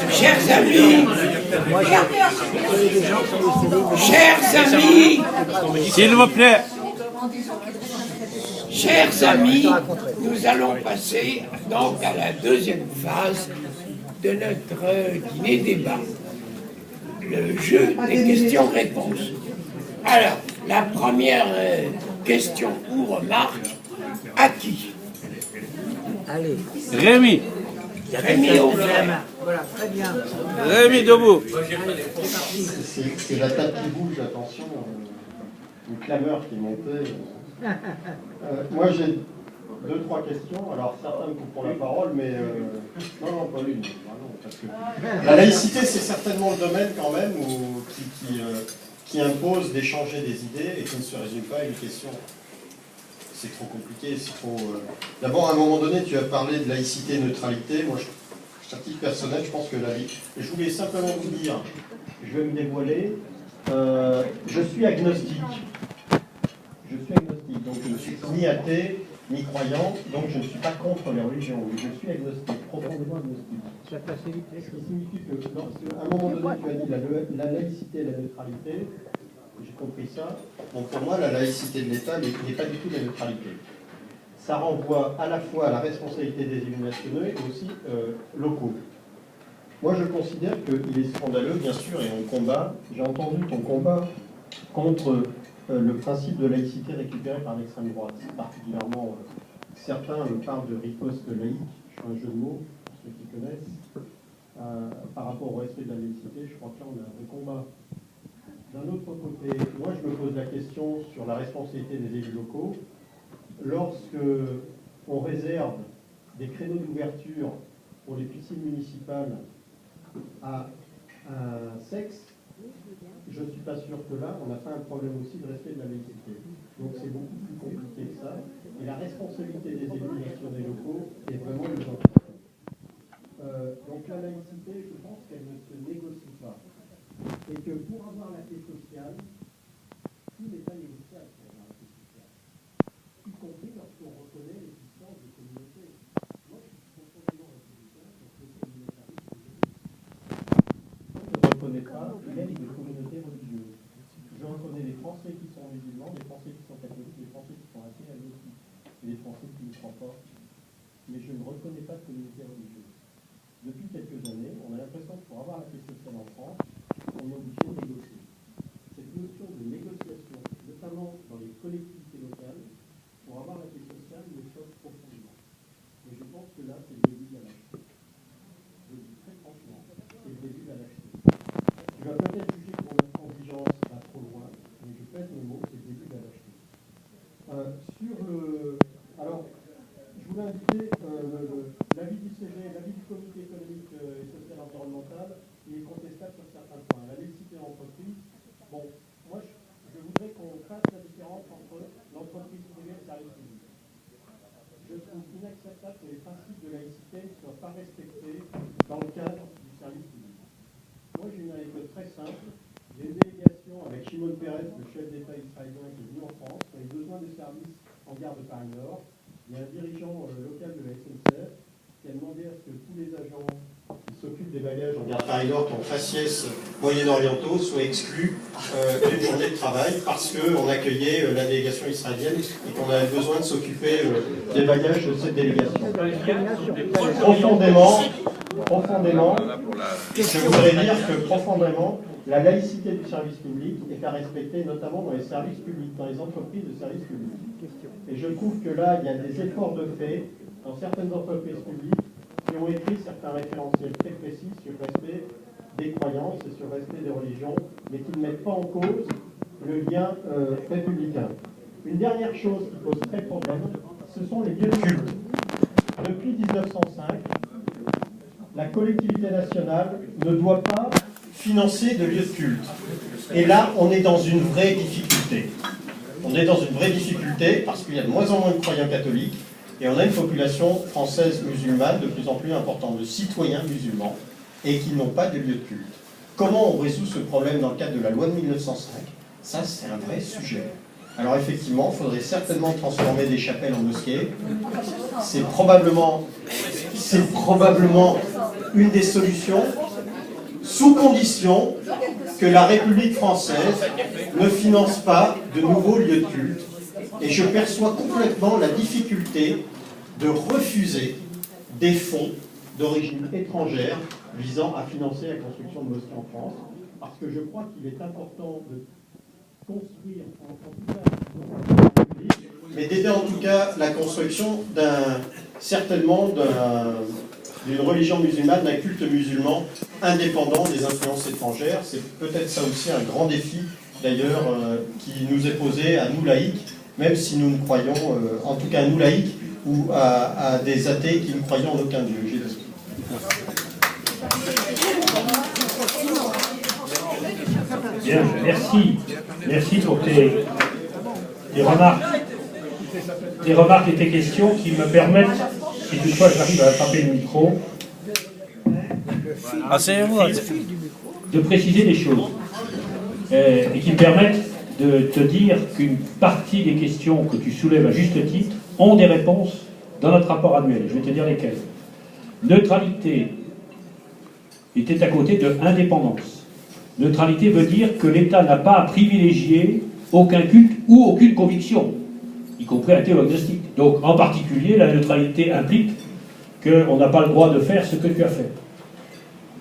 Chers amis, s'il vous plaît, chers amis, nous allons passer donc à la deuxième phase de notre dîner-débat, le jeu des questions-réponses. Alors, la première question ou remarque, à qui? Allez. Rémi. Rémi au vert. Voilà, très bien. Rémi debout. C'est la table qui bouge, attention, une clameur qui est montée. Moi j'ai 2-3 questions, alors certains me couperont la parole, mais non, pas une. Non, parce que la laïcité, c'est certainement le domaine quand même qui impose d'échanger des idées et qui ne se résume pas à une question. C'est trop compliqué, c'est trop... D'abord, à un moment donné, tu as parlé de laïcité et neutralité. Moi, à titre personnel, je pense que la vie... Je voulais simplement vous dire, je vais me dévoiler, je suis agnostique. Je suis agnostique, donc je ne suis ni athée, ni croyant, donc je ne suis pas contre les religions. Je suis agnostique, profondément agnostique. Ça facilite les Ce choses. qui signifie que, à un moment donné, tu as dit la laïcité et la neutralité. J'ai compris ça. Donc pour moi, la laïcité de l'État n'est pas du tout la neutralité. Ça renvoie à la fois à la responsabilité des élus nationaux et aussi locaux. Moi, je considère qu'il est scandaleux, bien sûr, et on combat. J'ai entendu ton combat contre le principe de laïcité récupéré par l'extrême droite. Particulièrement, certains parlent de riposte laïque. Je fais un jeu de mots, pour ceux qui connaissent. Par rapport au respect de la laïcité, je crois que là, on a un vrai combat. D'un autre côté, moi je me pose la question sur la responsabilité des élus locaux. Lorsque on réserve des créneaux d'ouverture pour les piscines municipales à un sexe, je ne suis pas sûr que là, on n'a pas un problème aussi de respect de la laïcité. Donc c'est beaucoup plus compliqué que ça. Et la responsabilité des élus nationaux et locaux est vraiment le genre. Donc la laïcité, je pense qu'elle ne se négocie pas. Et que pour avoir la paix sociale, tout n'est pas négociable pour avoir la paix sociale. Y compris lorsqu'on reconnaît l'existence des communautés. Moi, je suis profondément républicain, donc le communautarisme, je ne reconnais pas même des communautés religieuses. Je reconnais les Français qui sont musulmans, les Français qui sont catholiques, les Français qui sont athées, agnostiques, et les Français qui ne croient pas. Mais je ne reconnais pas de communauté religieuse. Depuis quelques années, on a l'impression que pour avoir la paix sociale en France, on est obligé de négocier. Cette notion de négociation, notamment dans les collectivités locales, pour avoir la paix sociale, me choque profondément. Et je pense que là, c'est le début de la lâcheté. Je le dis très franchement, c'est le début de la lâcheté. Tu vas peut-être juger que mon intransigeance va trop loin, mais je pèse mes mots, c'est le début de la lâcheté. Alors, je voulais inviter l'avis du CG, l'avis du Comité économique et social environnemental, il est contestable sur certains points. La laïcité en entreprise, bon, moi je voudrais qu'on fasse la différence entre l'entreprise privée et le service public. Je trouve inacceptable que les principes de laïcité ne soient pas respectés dans le cadre du service public. Moi j'ai une anecdote très simple. J'ai une délégation avec Shimon Peres, le chef d'État israélien, qui est venu en France, qui a eu besoin de services en gare de Paris-Nord. Il y a un dirigeant local de la SNCF qui a demandé à ce que tous les agents qui s'occupent des bagages en gare Paris-Nord, qui ont faciès moyen-orientaux, soient exclus d'une journée de travail parce qu'on accueillait la délégation israélienne et qu'on avait besoin de s'occuper des bagages de cette délégation. Profondément, je voudrais dire que profondément, la laïcité du service public est à respecter, notamment dans les services publics, dans les entreprises de services publics. Et je trouve que là, il y a des efforts de fait dans certaines entreprises publiques qui ont écrit certains référentiels très précis sur le respect des croyances et sur le respect des religions, mais qui ne mettent pas en cause le lien républicain. Une dernière chose qui pose très problème, ce sont les lieux de culte. Depuis 1905, la collectivité nationale ne doit pas financer de lieux de culte. Et là, on est dans une vraie difficulté. On est dans une vraie difficulté parce qu'il y a de moins en moins de croyants catholiques et on a une population française musulmane de plus en plus importante, de citoyens musulmans, et qui n'ont pas de lieu de culte. Comment on résout ce problème dans le cadre de la loi de 1905? Ça, c'est un vrai sujet. Alors effectivement, il faudrait certainement transformer des chapelles en mosquées. C'est probablement une des solutions, sous condition que la République française ne finance pas de nouveaux lieux de culte. Et je perçois complètement la difficulté de refuser des fonds d'origine étrangère visant à financer la construction de mosquées en France, parce que je crois qu'il est important de construire mais d'aider en tout cas la construction d'une religion musulmane, d'un culte musulman indépendant des influences étrangères. C'est peut-être ça aussi un grand défi d'ailleurs qui nous est posé à nous laïcs, même si nous ne croyons, en tout cas à nous laïcs, ou à des athées qui ne croient en aucun Dieu. Jésus. Bien, merci pour tes remarques. Tes remarques et tes questions qui me permettent, si toutefois j'arrive à attraper le micro, de préciser des choses et qui me permettent de te dire qu'une partie des questions que tu soulèves à juste titre ont des réponses dans notre rapport annuel. Je vais te dire lesquelles. Neutralité était à côté de indépendance. Neutralité veut dire que l'État n'a pas à privilégier aucun culte ou aucune conviction, y compris athéo-agnostique. Donc, en particulier, la neutralité implique qu'on n'a pas le droit de faire ce que tu as fait.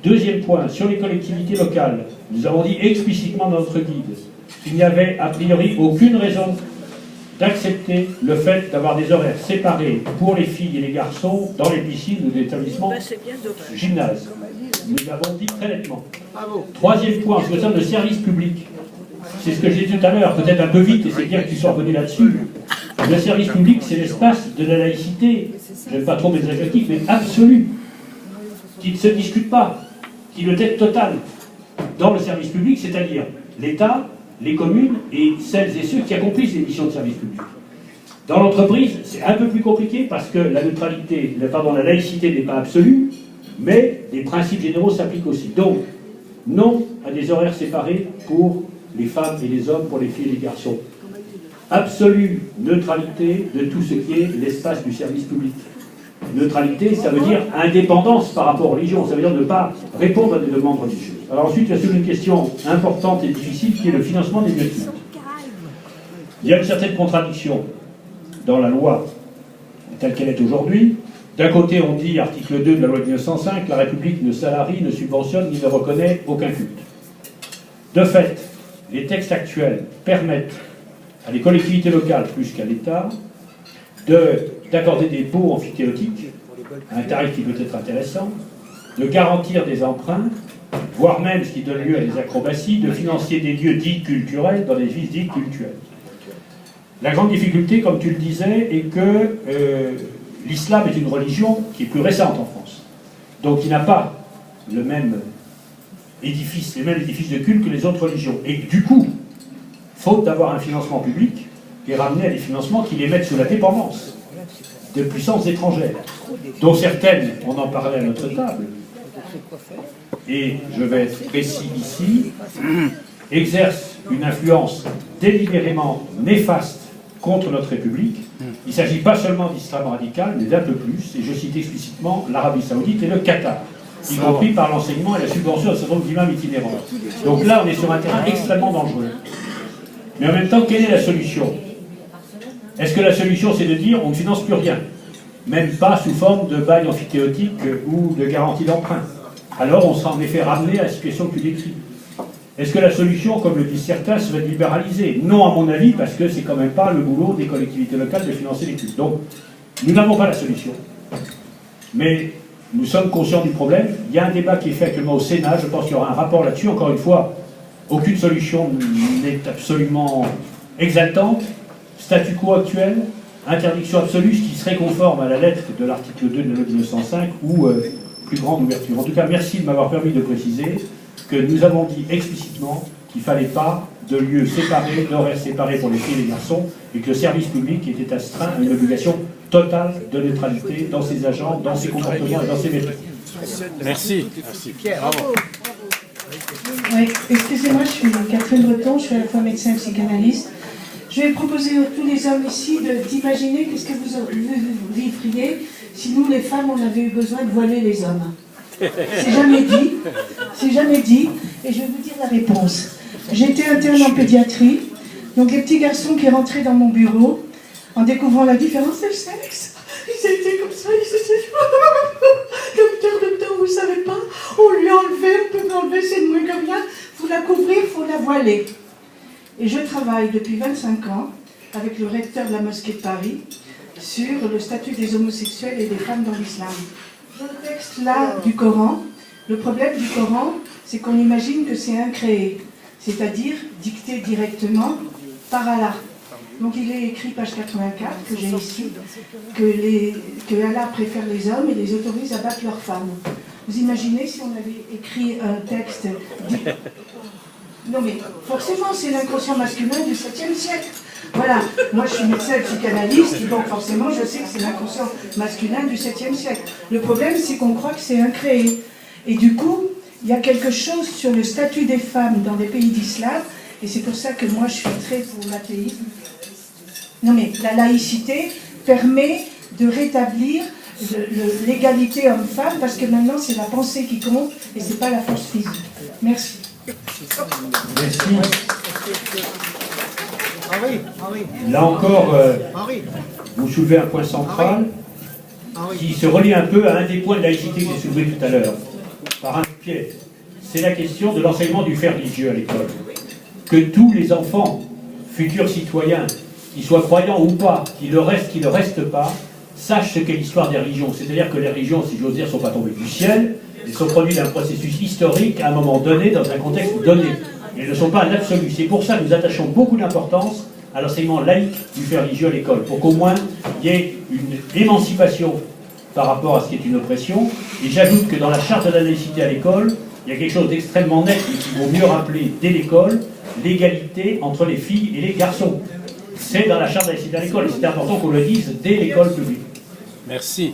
Deuxième point, sur les collectivités locales, nous avons dit explicitement dans notre guide qu'il n'y avait a priori aucune raison d'accepter le fait d'avoir des horaires séparés pour les filles et les garçons dans les piscines ou les établissements gymnases. Nous l'avons dit très nettement. Troisième point, en ce qui concerne le service public. C'est ce que j'ai dit tout à l'heure, peut-être un peu vite, et c'est bien que tu sois revenu là-dessus. Le service public, c'est l'espace de la laïcité, je n'aime pas trop mes adjectifs, mais absolu, qui ne se discute pas, qui est tête totale dans le service public, c'est-à-dire l'État, les communes et celles et ceux qui accomplissent les missions de service public. Dans l'entreprise, c'est un peu plus compliqué parce que la laïcité n'est pas absolue, mais les principes généraux s'appliquent aussi. Donc, non à des horaires séparés pour les femmes et les hommes, pour les filles et les garçons. Absolue neutralité de tout ce qui est l'espace du service public. Neutralité, ça veut dire indépendance par rapport aux religions, ça veut dire ne pas répondre à des demandes religieuses. Alors ensuite, il y a une question importante et difficile qui est le financement des lieux de culte. Il y a une certaine contradiction dans la loi telle qu'elle est aujourd'hui. D'un côté, on dit, article 2 de la loi de 1905, la République ne salarie, ne subventionne, ni ne reconnaît aucun culte. De fait, les textes actuels permettent à les collectivités locales, plus qu'à l'État, d'accorder des baux amphithéotiques, à un tarif qui peut être intéressant, de garantir des emprunts, voire même, ce qui donne lieu à des acrobaties, de financer des lieux dits culturels dans des villes dites cultuelles. La grande difficulté, comme tu le disais, est que l'islam est une religion qui est plus récente en France. Donc il n'a pas le même édifice, les mêmes édifices de culte que les autres religions. Et du coup, faute d'avoir un financement public, est ramené à des financements qui les mettent sous la dépendance de puissances étrangères, dont certaines, on en parlait à notre table, et je vais être précis ici, exercent une influence délibérément néfaste contre notre République. Il ne s'agit pas seulement d'islam radical, mais d'un peu plus, et je cite explicitement l'Arabie Saoudite et le Qatar, y compris par l'enseignement et la subvention d'un certain nombre d'imams itinérants. Donc là, on est sur un terrain extrêmement dangereux. Mais en même temps, quelle est la solution? Est-ce que la solution, c'est de dire on ne finance plus rien, même pas sous forme de bail amphithéotique ou de garantie d'emprunt? Alors on sera en effet ramené à la situation que tu décris. Est-ce que la solution, comme le disent certains, serait de libéraliser? Non, à mon avis, parce que c'est quand même pas le boulot des collectivités locales de financer les cultes. Donc, nous n'avons pas la solution. Mais nous sommes conscients du problème. Il y a un débat qui est fait actuellement au Sénat. Je pense qu'il y aura un rapport là-dessus. Encore une fois, aucune solution n'est absolument exaltante. Statu quo actuel, interdiction absolue, ce qui serait conforme à la lettre de l'article 2 de la loi de 1905 ou plus grande ouverture. En tout cas, merci de m'avoir permis de préciser que nous avons dit explicitement qu'il ne fallait pas de lieux séparés, d'horaires séparés pour les filles et les garçons, et que le service public était astreint à une obligation totale de neutralité dans ses agents, dans ses comportements et dans ses méthodes. Merci. Bravo. Oui, excusez-moi, je suis Catherine Breton, je suis à la fois médecin et psychanalyste. Je vais proposer à tous les hommes ici d'imaginer qu'est-ce que vous vivriez si nous, les femmes, on avait eu besoin de voiler les hommes. C'est jamais dit. C'est jamais dit. Et je vais vous dire la réponse. J'étais interne en pédiatrie. Donc les petits garçons qui rentraient dans mon bureau, en découvrant la différence de sexe, ils étaient comme ça, ils étaient docteur, vous savez pas, on lui a enlevé, on peut l'enlever, c'est moins que rien, il faut la couvrir, il faut la voiler. Et je travaille depuis 25 ans avec le recteur de la mosquée de Paris sur le statut des homosexuels et des femmes dans l'islam. Dans le texte là du Coran, le problème du Coran, c'est qu'on imagine que c'est incréé, c'est-à-dire dicté directement par Allah. Donc il est écrit, page 84, que j'ai ici, que Allah préfère les hommes et les autorise à battre leurs femmes. Vous imaginez si on avait écrit un texte... Non mais forcément c'est l'inconscient masculin du 7e siècle. Voilà, moi je suis médecin psychanalyste, donc forcément je sais que c'est l'inconscient masculin du 7e siècle. Le problème c'est qu'on croit que c'est incréé. Et du coup, il y a quelque chose sur le statut des femmes dans des pays d'islam, et c'est pour ça que moi je suis très pour l'athéisme. Non mais la laïcité permet de rétablir l'égalité homme-femme, parce que maintenant c'est la pensée qui compte et c'est pas la force physique. Merci. Merci. Là encore, vous soulevez un point central qui se relie un peu à un des points de laïcité que j'ai soulevé tout à l'heure, par un pied. C'est la question de l'enseignement du fait religieux à l'école. Que tous les enfants, futurs citoyens, qu'ils soient croyants ou pas, qu'ils le restent pas, sachent ce qu'est l'histoire des religions. C'est-à-dire que les religions, si j'ose dire, ne sont pas tombées du ciel, elles sont produites d'un processus historique à un moment donné, dans un contexte donné. Elles ne sont pas l'absolu. C'est pour ça que nous attachons beaucoup d'importance à l'enseignement laïque du fait religieux à l'école, pour qu'au moins il y ait une émancipation par rapport à ce qui est une oppression. Et j'ajoute que dans la charte de la laïcité à l'école, il y a quelque chose d'extrêmement net et qu'il vaut mieux rappeler dès l'école, l'égalité entre les filles et les garçons. C'est dans la charte de la laïcité à l'école, et c'est important qu'on le dise dès l'école publique. Merci.